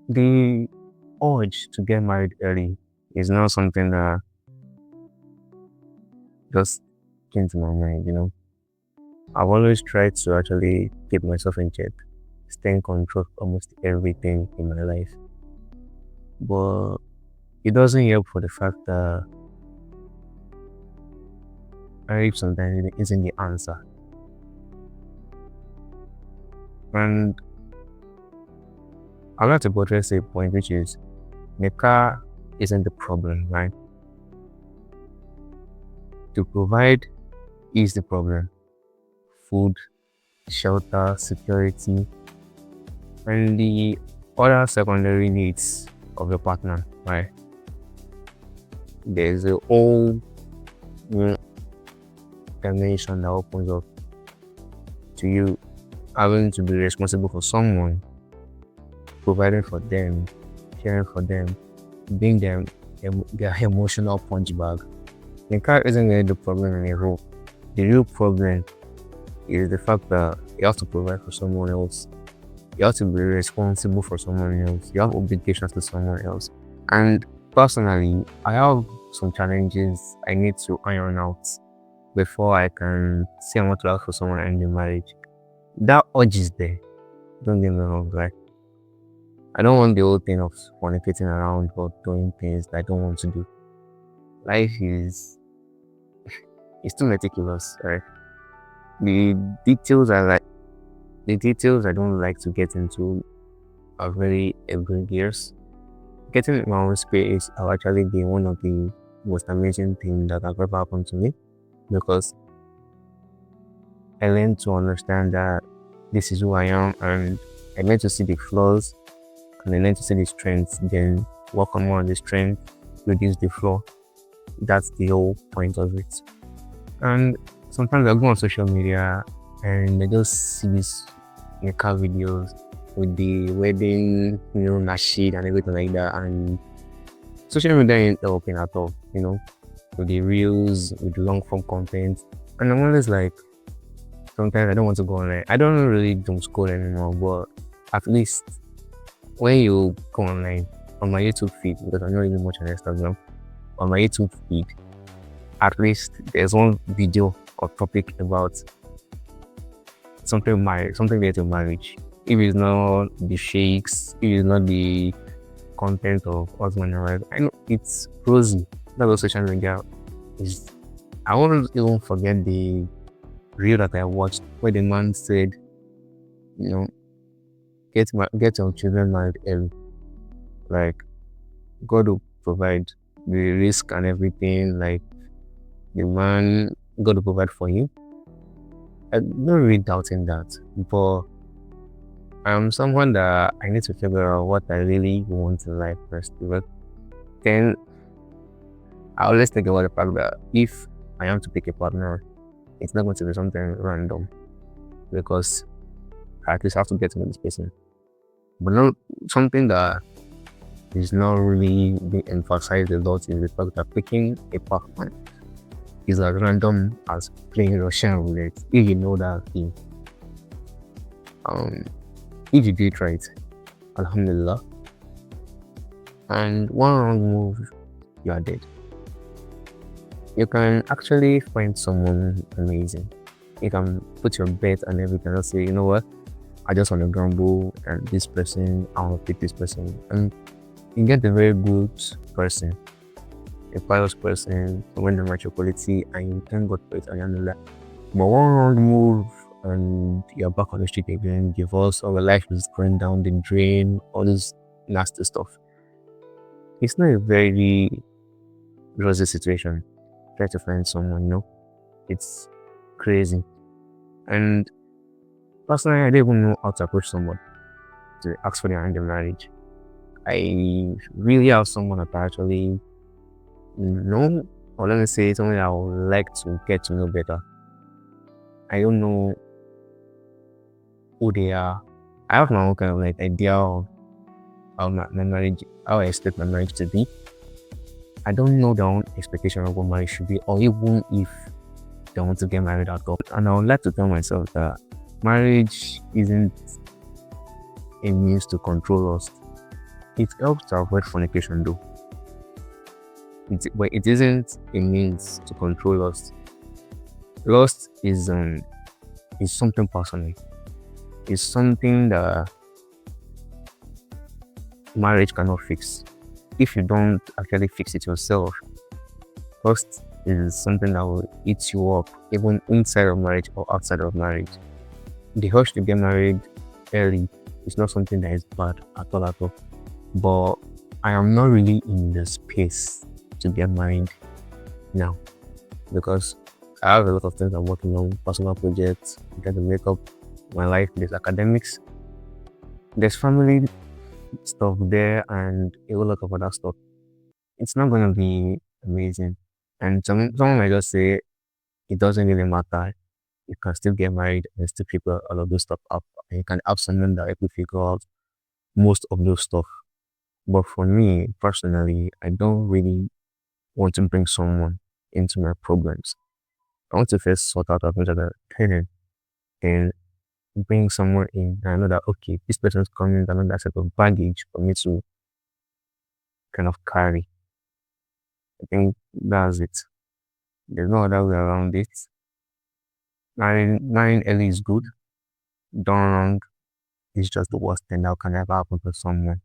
The urge to get married early is not something that just came to my mind. I've always tried to actually keep myself in check, stay in control of almost everything in my life. But it doesn't help for the fact that marriage sometimes isn't the answer. And I'd like to buttress a point, which is the car isn't the problem, right? To provide is the problem. Food, shelter, security, and the other secondary needs of your partner, right? There's a whole new dimension that opens up to you having to be responsible for someone, providing for them, caring for them, being their emotional punch bag. The car isn't really the problem in a role. The real problem is the fact that you have to provide for someone else. You have to be responsible for someone else. You have obligations to someone else. And personally, I have some challenges I need to iron out before I can say I want to ask for someone and end the marriage. That urge is there. Don't get me wrong, right? I don't want the whole thing of fornicating around or doing things that I don't want to do. Life is it's too meticulous, right? The details I don't like to get into are very egregious. Getting in my own space will actually be one of the most amazing things that have ever happened to me, because I learned to understand that this is who I am, and I learned to see the flaws and I learned to see the strengths, then work on more on the strength, reduce the flaw. That's the whole point of it. And sometimes I go on social media and I just see these car videos with the wedding, nasheed and everything like that. And social media ain't helping at all, with the reels, with the long form content. And I'm always like, sometimes I don't want to go online. I don't really doom scroll anymore, but at least when you go online on my YouTube feed, because I'm not really much on Instagram, on my YouTube feed, at least there's one video or topic about something related to marriage. If it's not the shakes, if it's not the content of husband and wife, I know it's rosy. That's what social media is. I won't even forget the reel that I watched where the man said, get your children married early. Like, God will provide the risk and everything. Like, the man, God will provide for you. I'm not really doubting that, but I'm someone that I need to figure out what I really want in life first. But then I always think about the fact that if I am to pick a partner, it's not going to be something random, because I at least have to get to know this person. But not something that is not really being emphasized a lot is the fact that picking a partner is as random as playing Russian roulette, if you know that thing. If you do it right, alhamdulillah, and one wrong move, you are dead. You can actually find someone amazing. You can put your bet and everything and say, you know what, I just want to gamble and this person, I want to pick this person. And you get a very good person, a pious person, someone that match your quality, and you thank God for it, alhamdulillah. But one wrong move and you're back on the street again, divorce, or your life is going down the drain, all this nasty stuff. It's not a very rosy situation. Try to find someone, it's crazy. And personally, I don't even know how to approach someone to ask for their hand in marriage. I really have someone that I actually know, or let me say someone that I would like to get to know better. I don't know who they are. I have my own kind of idea of how my marriage, how I expect my marriage to be. I don't know their own expectation of what marriage should be, or even if they want to get married at all. And I would like to tell myself that marriage isn't a means to control us. It helps to avoid fornication though. But it isn't a means to control lust. Lust is something personal. It's something that marriage cannot fix. If you don't actually fix it yourself, lust is something that will eat you up, even inside of marriage or outside of marriage. The urge to get married early is not something that is bad at all at all. But I am not really in the space to get married now because I have a lot of things I'm working on, personal projects, I'm trying to make up my life. There's academics, there's family stuff there, and a whole lot of other stuff. It's not going to be amazing. And someone might just say it doesn't really matter. You can still get married and still figure all of those stuff up. And you can have someone that help you figure out most of those stuff. But for me personally, I don't really want to bring someone into my problems. I want to first sort out things that are hidden and bring someone in. I know that okay, this person's coming with another set of baggage for me to kind of carry. I think that's it. There's no other way around it. Marrying early is good. Done wrong is just the worst thing that can ever happen to someone.